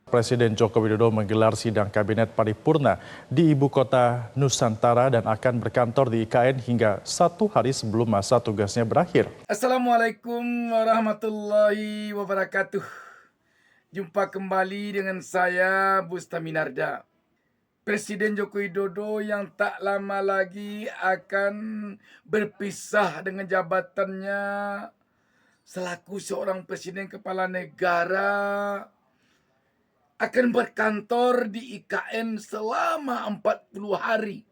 Presiden Joko Widodo menggelar sidang kabinet paripurna di ibu kota Nusantara dan akan berkantor di IKN hingga 1 hari sebelum masa tugasnya berakhir. Assalamualaikum warahmatullahi wabarakatuh. Jumpa kembali dengan saya Bustaminarda. Presiden Joko Widodo yang tak lama lagi akan berpisah dengan jabatannya selaku seorang presiden kepala negara akan berkantor di IKN selama 40 hari.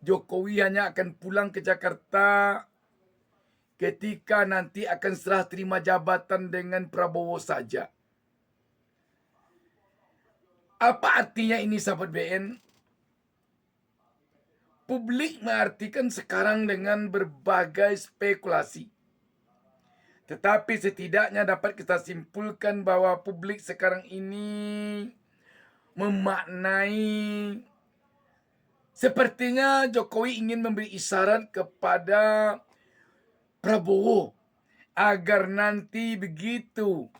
Jokowi hanya akan pulang ke Jakarta ketika nanti akan serah terima jabatan dengan Prabowo saja. Apa artinya ini, sahabat BN? Publik mengartikan sekarang dengan berbagai spekulasi. Tetapi setidaknya dapat kita simpulkan bahwa publik sekarang ini memaknai sepertinya Jokowi ingin memberi isyarat kepada Prabowo agar nanti begitu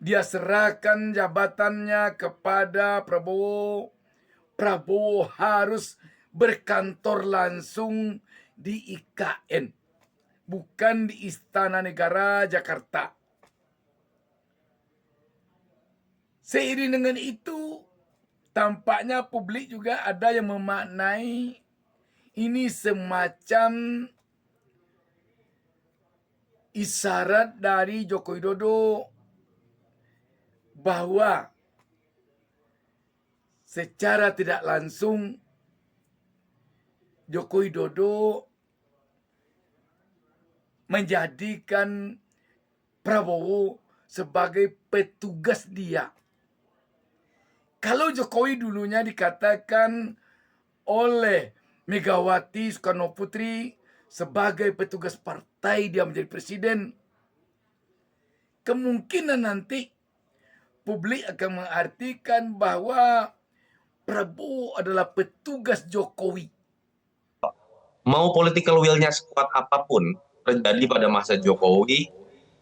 dia serahkan jabatannya kepada Prabowo, Prabowo harus berkantor langsung di IKN, bukan di Istana Negara Jakarta. Seiring dengan itu, tampaknya publik juga ada yang memaknai ini semacam isyarat dari Joko Widodo bahwa secara tidak langsung Joko Widodo menjadikan Prabowo sebagai petugas dia. Kalau Jokowi dulunya dikatakan oleh Megawati Soekarno Putri sebagai petugas partai dia menjadi presiden, kemungkinan nanti publik akan mengartikan bahwa Prabowo adalah petugas Jokowi. Mau political will-nya sekuat apapun terjadi pada masa Jokowi,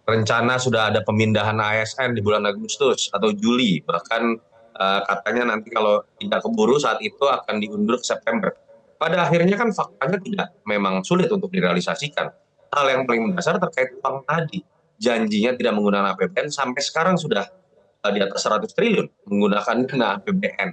rencana sudah ada pemindahan ASN di bulan Agustus atau Juli, bahkan katanya nanti kalau tidak keburu saat itu akan diundur ke September. Pada akhirnya kan faktanya tidak, memang sulit untuk direalisasikan. Hal yang paling mendasar terkait uang tadi, janjinya tidak menggunakan APBN sampai sekarang sudah di atas 100 triliun menggunakan dana APBN.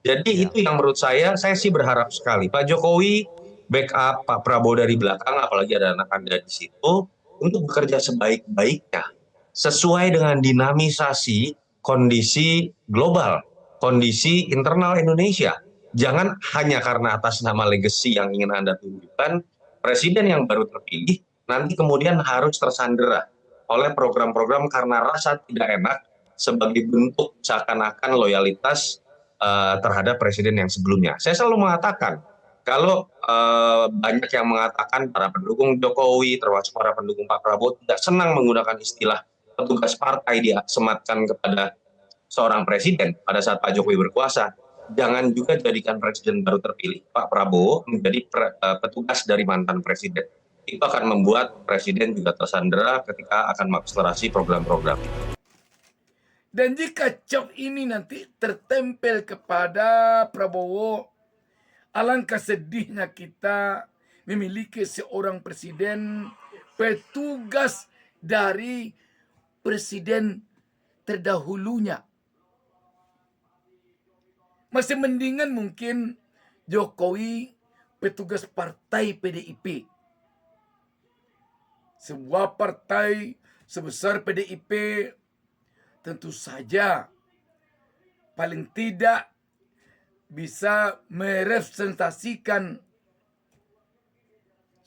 Jadi itu yang menurut saya sih berharap sekali Pak Jokowi backup Pak Prabowo dari belakang, apalagi ada anak Anda di situ, untuk bekerja sebaik-baiknya sesuai dengan dinamisasi kondisi global, kondisi internal Indonesia. Jangan hanya karena atas nama legacy yang ingin Anda tunjukkan, presiden yang baru terpilih nanti kemudian harus tersandera oleh program-program karena rasa tidak enak sebagai bentuk seakan-akan loyalitas terhadap presiden yang sebelumnya. Saya selalu mengatakan, kalau banyak yang mengatakan para pendukung Jokowi, termasuk para pendukung Pak Prabowo, tidak senang menggunakan istilah petugas partai disematkan kepada seorang presiden pada saat Pak Jokowi berkuasa, jangan juga jadikan presiden baru terpilih, Pak Prabowo, menjadi petugas dari mantan presiden. Itu akan membuat presiden juga tersandera ketika akan mengakselerasi program-program. Dan jika cap ini nanti tertempel kepada Prabowo, alangkah sedihnya kita memiliki seorang presiden petugas dari presiden terdahulunya. Masih mendingan mungkin Jokowi petugas partai PDIP. Sebuah partai sebesar PDIP tentu saja paling tidak bisa merepresentasikan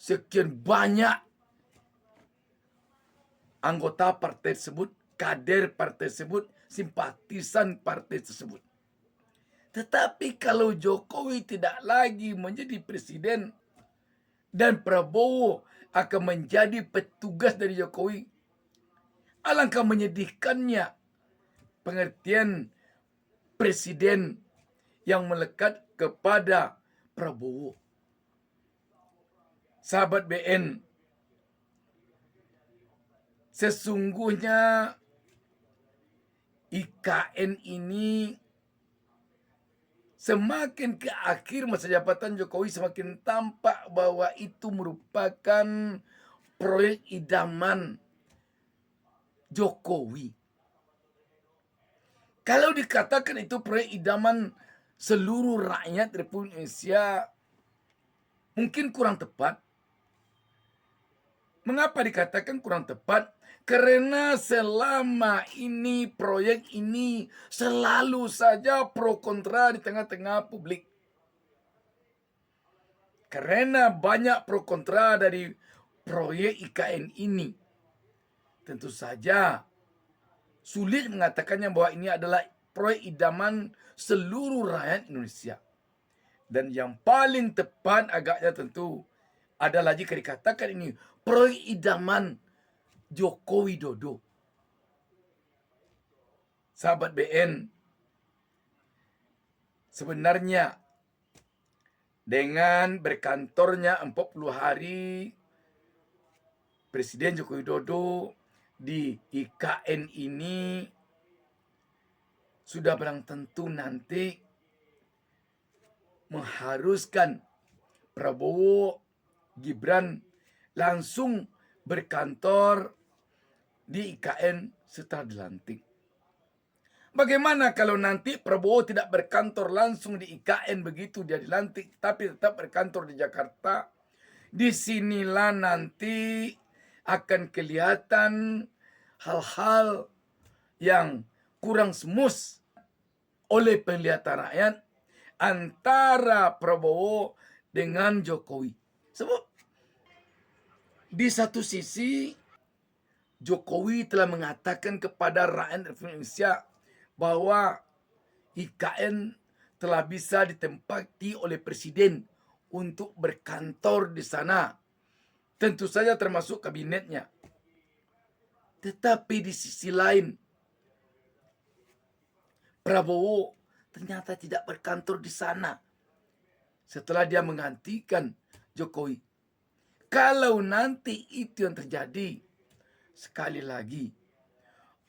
sekian banyak anggota partai tersebut, kader partai tersebut, simpatisan partai tersebut. Tetapi kalau Jokowi tidak lagi menjadi presiden dan Prabowo akan menjadi petugas dari Jokowi, alangkah menyedihkannya pengertian presiden yang melekat kepada Prabowo. Sahabat BN, sesungguhnya IKN ini semakin ke akhir masa jabatan Jokowi semakin tampak bahwa itu merupakan proyek idaman Jokowi. Kalau dikatakan itu proyek idaman seluruh rakyat Republik Indonesia, mungkin kurang tepat. Mengapa dikatakan kurang tepat? Karena selama ini proyek ini selalu saja pro kontra di tengah-tengah publik. Karena banyak pro kontra dari proyek IKN ini. Tentu saja sulit mengatakannya bahwa ini adalah proyek idaman seluruh rakyat Indonesia. Dan yang paling tepat agaknya tentu adalah jika dikatakan ini proyek idaman Joko Widodo. Sahabat BN, sebenarnya dengan berkantornya 40 hari Presiden Joko Widodo di IKN ini sudah barang tentu nanti mengharuskan Prabowo Gibran langsung berkantor di IKN setelah dilantik. Bagaimana kalau nanti Prabowo tidak berkantor langsung di IKN begitu dia dilantik, tapi tetap berkantor di Jakarta? Disinilah nanti akan kelihatan hal-hal yang kurang smooth oleh penglihatan rakyat antara Prabowo dengan Jokowi. Sebab di satu sisi Jokowi telah mengatakan kepada rakyat Republik Indonesia bahwa IKN telah bisa ditempati oleh Presiden untuk berkantor di sana. Tentu saja termasuk kabinetnya. Tetapi di sisi lain, Prabowo ternyata tidak berkantor di sana setelah dia menggantikan Jokowi. Kalau nanti itu yang terjadi, sekali lagi,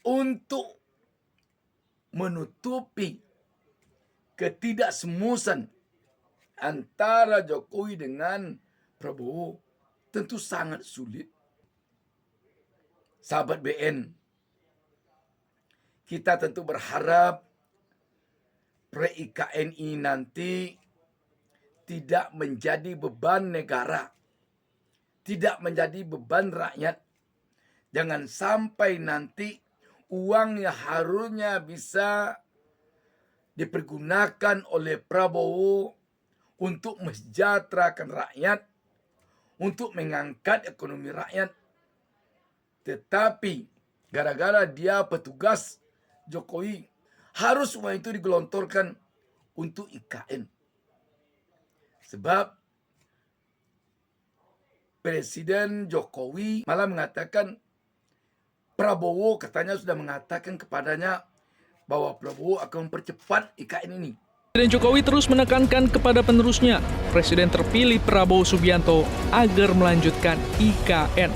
untuk menutupi ketidaksemusan antara Jokowi dengan Prabowo, tentu sangat sulit. Sahabat BN, kita tentu berharap proyek IKN ini nanti tidak menjadi beban negara, tidak menjadi beban rakyat. Jangan sampai nanti uang yang harusnya bisa dipergunakan oleh Prabowo untuk mensejahterakan rakyat, untuk mengangkat ekonomi rakyat, tetapi gara-gara dia petugas Jokowi, harus uang itu digelontorkan untuk IKN. Sebab Presiden Jokowi malah mengatakan, Prabowo katanya sudah mengatakan kepadanya bahwa Prabowo akan mempercepat IKN ini. Presiden Jokowi terus menekankan kepada penerusnya, Presiden terpilih Prabowo Subianto, agar melanjutkan IKN.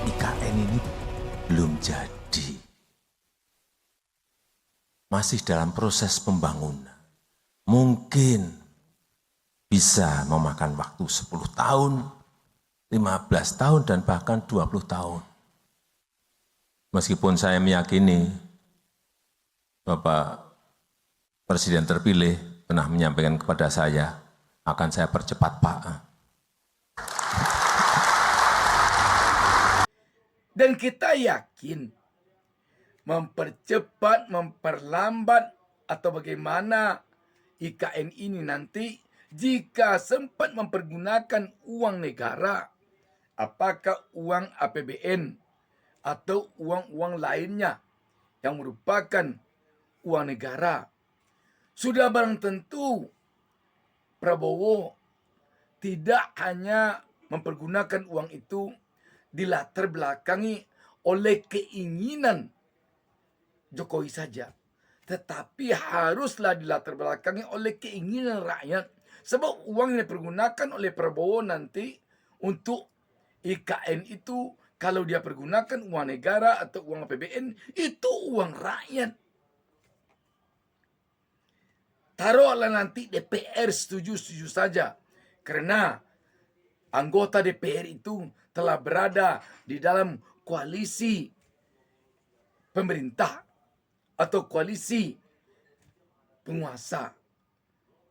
IKN ini belum jadi. Masih dalam proses pembangunan. Mungkin bisa memakan waktu 10 tahun, 15 tahun, dan bahkan 20 tahun. Meskipun saya meyakini Bapak Presiden terpilih pernah menyampaikan kepada saya, akan saya percepat, Pak. Dan kita yakin mempercepat, memperlambat, atau bagaimana IKN ini nanti jika sempat mempergunakan uang negara, apakah uang APBN atau uang-uang lainnya yang merupakan uang negara, sudah barang tentu Prabowo tidak hanya mempergunakan uang itu dilatar belakangi oleh keinginan Jokowi saja, tetapi haruslah dilatar belakangi oleh keinginan rakyat. Sebab uang yang dipergunakan oleh Prabowo nanti untuk IKN itu Kalau dia pergunakan uang negara atau uang APBN, itu uang rakyat. Taruhlah nanti DPR setuju-setuju saja. Karena anggota DPR itu telah berada di dalam koalisi pemerintah atau koalisi penguasa.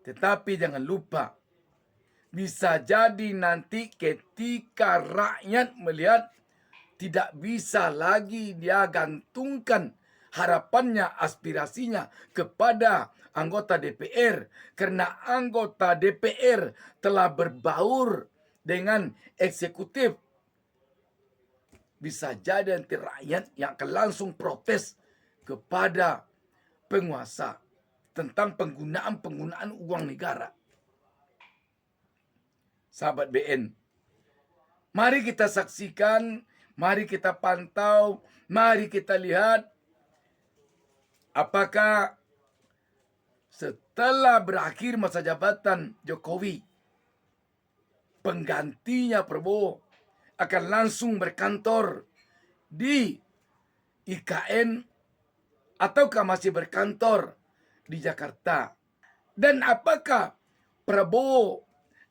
Tetapi jangan lupa, bisa jadi nanti ketika rakyat melihat tidak bisa lagi dia gantungkan harapannya, aspirasinya kepada anggota DPR. Karena anggota DPR telah berbaur dengan eksekutif. Bisa jadi nanti rakyat yang akan langsung protes kepada penguasa tentang penggunaan uang negara. Sahabat BN, mari kita saksikan, mari kita pantau, mari kita lihat apakah setelah berakhir masa jabatan Jokowi, penggantinya Prabowo akan langsung berkantor di IKN ataukah masih berkantor di Jakarta. Dan apakah Prabowo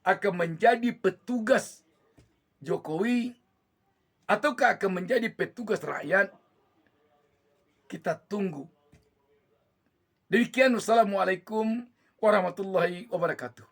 akan menjadi petugas Jokowi ataukah akan menjadi petugas rakyat? Kita tunggu. Demikian, wassalamualaikum warahmatullahi wabarakatuh.